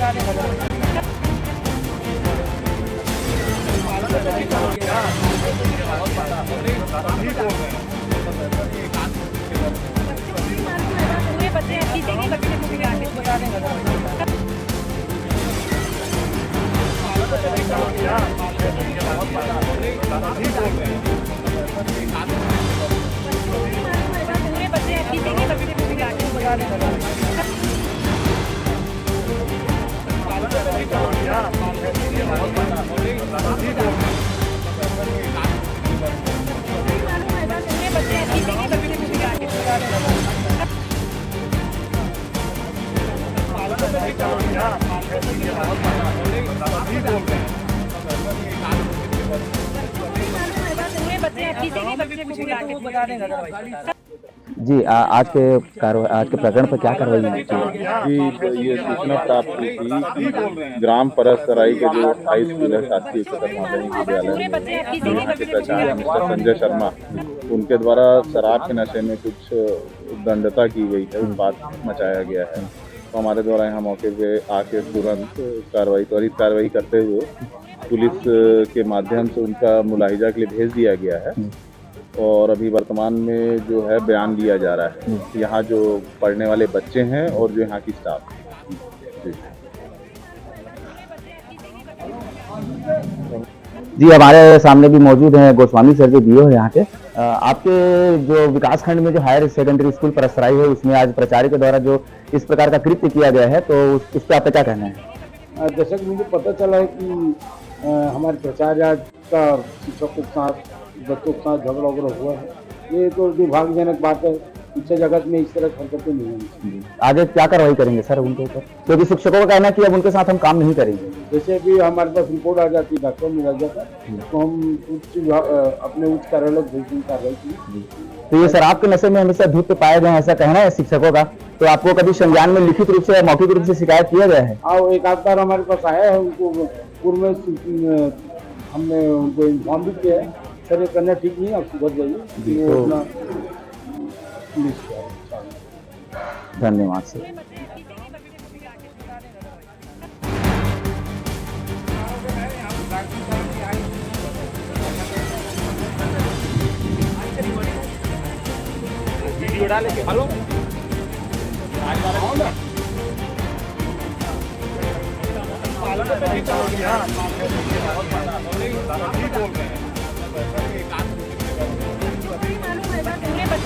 जी आज के प्रकरण पर क्या कार्रवाई होनी चाहिए? जी ये सूचना प्राप्त हुई थी कि ग्राम परसराई के जो हाई स्कूल है शासकीय उच्चतर माध्यमिक विद्यालय यहाँ के प्राचार्य मिस्टर संजय शर्मा उनके द्वारा शराब के नशे में कुछ उद्दंडता की गई है, उत्पात मचाया गया है। तो हमारे द्वारा यहाँ मौके पे आके तुरंत त्वरित कार्रवाई करते हुए पुलिस के माध्यम से उनका मुलाहिजा के लिए भेज दिया गया है और अभी वर्तमान में जो है बयान लिया जा रहा है यहाँ जो पढ़ने वाले बच्चे हैं और जो यहाँ की स्टाफ है। जी हमारे सामने भी मौजूद हैं गोस्वामी सर जो डीओ है यहाँ के। आपके जो विकास खंड में जो हायर सेकेंडरी स्कूल परसराई है उसमें आज प्राचार्य के द्वारा जो इस प्रकार का कृत्य किया गया है तो उस पर आपका क्या कहना है? जैसा कि मुझे पता चला है कि हमारे प्राचार्य का शिक्षकों के साथ बच्चों के साथ झगड़ा वगड़ा हुआ है। ये तो दुर्भाग्यजनक बात है। शिक्षा जगत में इस तरह की हरकतें नहीं होनी। आगे क्या कार्रवाई करेंगे सर उनके ऊपर? क्योंकि शिक्षकों का कहना है कि अब उनके साथ हम काम नहीं करेंगे। जैसे भी हमारे पास रिपोर्ट आ जाती है डॉक्टर में लग जाता तो हम अपने उच्च कार्यालय भेजने की कार्रवाई की। तो ये शराब के नशे में हमेशा धूत पाए गए ऐसा कहना है शिक्षकों का, तो आपको कभी संज्ञान में लिखित रूप से मौखिक रूप से शिकायत किया गया है? हाँ, एक आध बार हमारे पास आया है, उनको पूर्व में हमने उनको इन्फॉर्म भी किया है सर ये करना ठीक नहीं है, आप सुधर जाइए। धन्यवाद सर। हेलो बच्चे